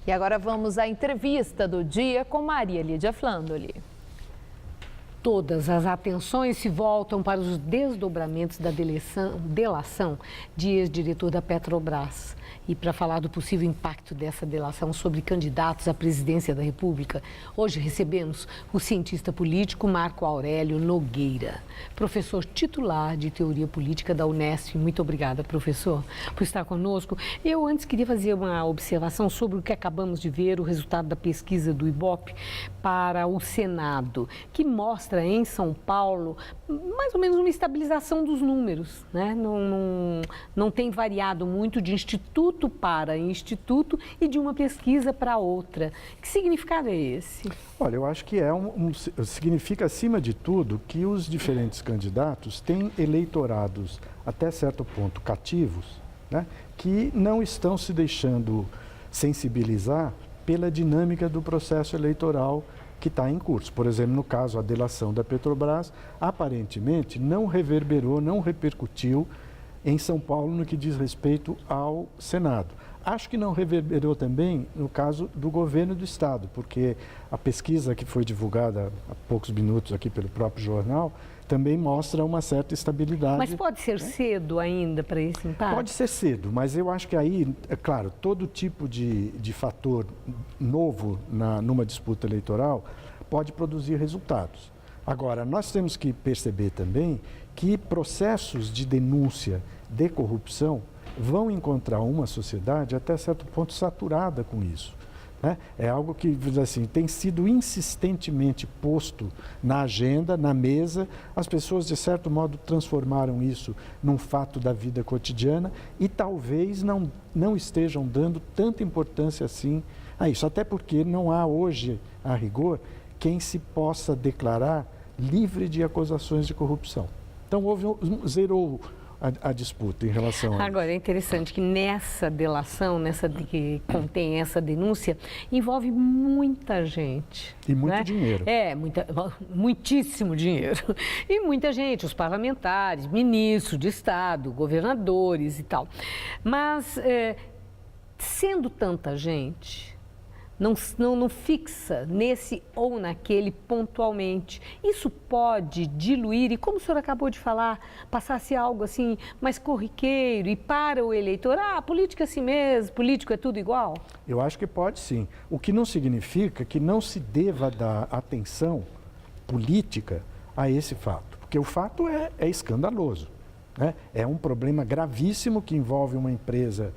E agora vamos à entrevista do dia com Maria Lídia Flandoli. Todas as atenções se voltam para os desdobramentos da delação de ex-diretor da Petrobras. E para falar do possível impacto dessa delação sobre candidatos à presidência da República, hoje recebemos o cientista político Marco Aurélio Nogueira, professor titular de Teoria Política da Unesp. Muito obrigada, professor, por estar conosco. Eu antes queria fazer uma observação sobre o que acabamos de ver, o resultado da pesquisa do Ibope para o Senado, que mostra em São Paulo mais ou menos uma estabilização dos números, né? Não tem variado muito de instituto para instituto e de uma pesquisa para outra. Que significado é esse? Olha, eu acho que significa, acima de tudo, que os diferentes candidatos têm eleitorados, até certo ponto, cativos, né, que não estão se deixando sensibilizar pela dinâmica do processo eleitoral que está em curso. Por exemplo, no caso, a delação da Petrobras, aparentemente não reverberou, não repercutiu em São Paulo no que diz respeito ao Senado. Acho que não reverberou também no caso do governo do Estado, porque a pesquisa que foi divulgada há poucos minutos aqui pelo próprio jornal também mostra uma certa estabilidade. Mas pode ser cedo ainda para esse impacto? Pode ser cedo, mas eu acho que aí, é claro, todo tipo de fator novo numa disputa eleitoral pode produzir resultados. Agora, nós temos que perceber também que processos de denúncia de corrupção vão encontrar uma sociedade até certo ponto saturada com isso, né? É algo que, assim, tem sido insistentemente posto na agenda, na mesa. As pessoas, de certo modo, transformaram isso num fato da vida cotidiana e talvez não estejam dando tanta importância assim a isso. Até porque não há hoje, a rigor, quem se possa declarar livre de acusações de corrupção. Então, zerou a disputa em relação a... Agora, é interessante que nessa delação, que contém essa denúncia, envolve muita gente. E muito, né, dinheiro. Muitíssimo dinheiro. E muita gente, os parlamentares, ministros de Estado, governadores e tal. Mas, sendo tanta gente, não fixa nesse ou naquele pontualmente. Isso pode diluir, e como o senhor acabou de falar, passar-se algo assim mais corriqueiro e para o eleitor, política é assim mesmo, político é tudo igual? Eu acho que pode sim. O que não significa que não se deva dar atenção política a esse fato, porque o fato é escandaloso, né? É um problema gravíssimo que envolve uma empresa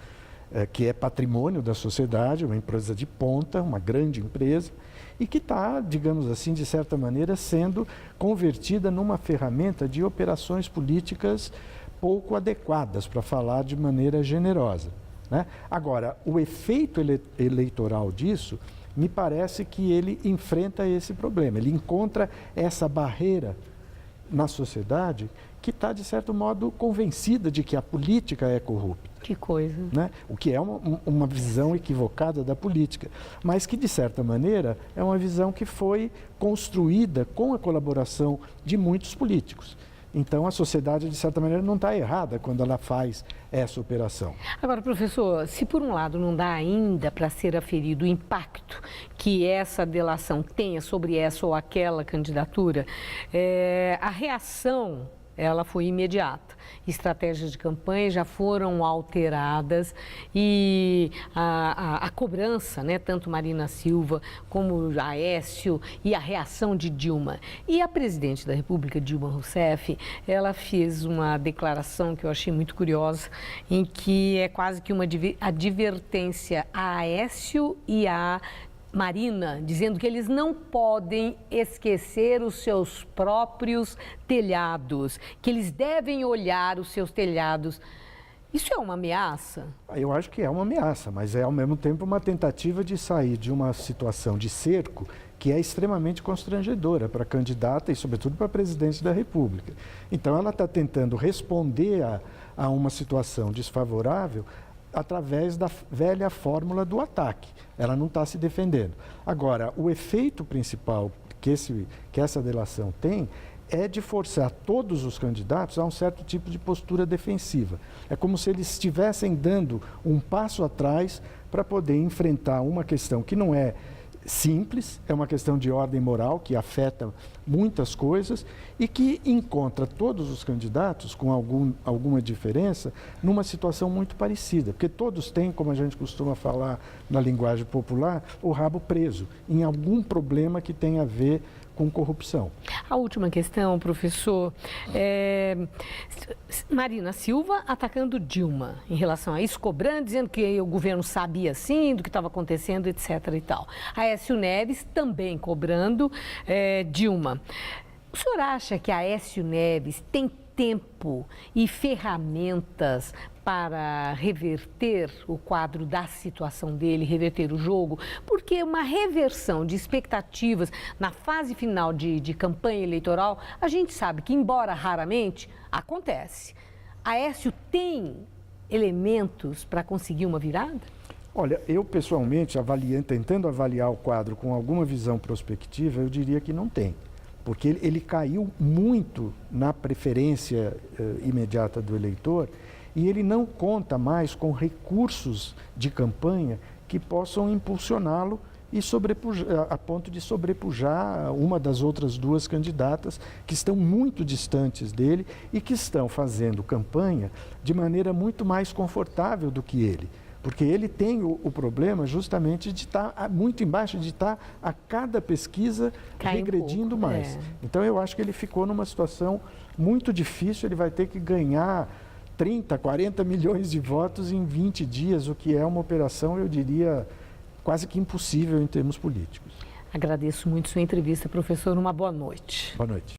que é patrimônio da sociedade, uma empresa de ponta, uma grande empresa, e que está, digamos assim, de certa maneira, sendo convertida numa ferramenta de operações políticas pouco adequadas, para falar de maneira generosa, né? Agora, o efeito eleitoral disso, me parece que ele enfrenta esse problema, ele encontra essa barreira na sociedade que está, de certo modo, convencida de que a política é corrupta. Que coisa. Né? O que é uma visão equivocada da política, mas que, de certa maneira, é uma visão que foi construída com a colaboração de muitos políticos. Então, a sociedade, de certa maneira, não está errada quando ela faz essa operação. Agora, professor, se por um lado não dá ainda para ser aferido o impacto que essa delação tenha sobre essa ou aquela candidatura, a reação, ela foi imediata. Estratégias de campanha já foram alteradas e a cobrança, né, tanto Marina Silva como Aécio, e a reação de Dilma. E a presidente da República, Dilma Rousseff, ela fez uma declaração que eu achei muito curiosa, em que é quase que uma advertência a Aécio e a Marina, dizendo que eles não podem esquecer os seus próprios telhados, que eles devem olhar os seus telhados. Isso é uma ameaça? Eu acho que é uma ameaça, mas é ao mesmo tempo uma tentativa de sair de uma situação de cerco que é extremamente constrangedora para a candidata e, sobretudo, para a presidente da República. Então, ela está tentando responder a uma situação desfavorável através da velha fórmula do ataque. Ela não está se defendendo. Agora, o efeito principal que essa delação tem é de forçar todos os candidatos a um certo tipo de postura defensiva. É como se eles estivessem dando um passo atrás para poder enfrentar uma questão que não é simples, é uma questão de ordem moral que afeta muitas coisas e que encontra todos os candidatos, com alguma diferença, numa situação muito parecida, porque todos têm, como a gente costuma falar na linguagem popular, o rabo preso em algum problema que tem a ver com corrupção. A última questão, professor, Marina Silva atacando Dilma em relação a isso, cobrando, dizendo que o governo sabia sim do que estava acontecendo, etc. e tal. Aécio Neves também cobrando Dilma. O senhor acha que Aécio Neves tem tempo e ferramentas para reverter o quadro da situação dele, reverter o jogo? Porque uma reversão de expectativas na fase final de campanha eleitoral, a gente sabe que, embora raramente, acontece. Aécio tem elementos para conseguir uma virada? Olha, eu pessoalmente, tentando avaliar o quadro com alguma visão prospectiva, eu diria que não tem. Porque ele caiu muito na preferência imediata do eleitor e ele não conta mais com recursos de campanha que possam impulsioná-lo e a ponto de sobrepujar uma das outras duas candidatas que estão muito distantes dele e que estão fazendo campanha de maneira muito mais confortável do que ele. Porque ele tem o problema justamente de estar muito embaixo, de estar a cada pesquisa regredindo mais. Então eu acho que ele ficou numa situação muito difícil, ele vai ter que ganhar 30, 40 milhões de votos em 20 dias, o que é uma operação, eu diria, quase que impossível em termos políticos. Agradeço muito sua entrevista, professor. Uma boa noite. Boa noite.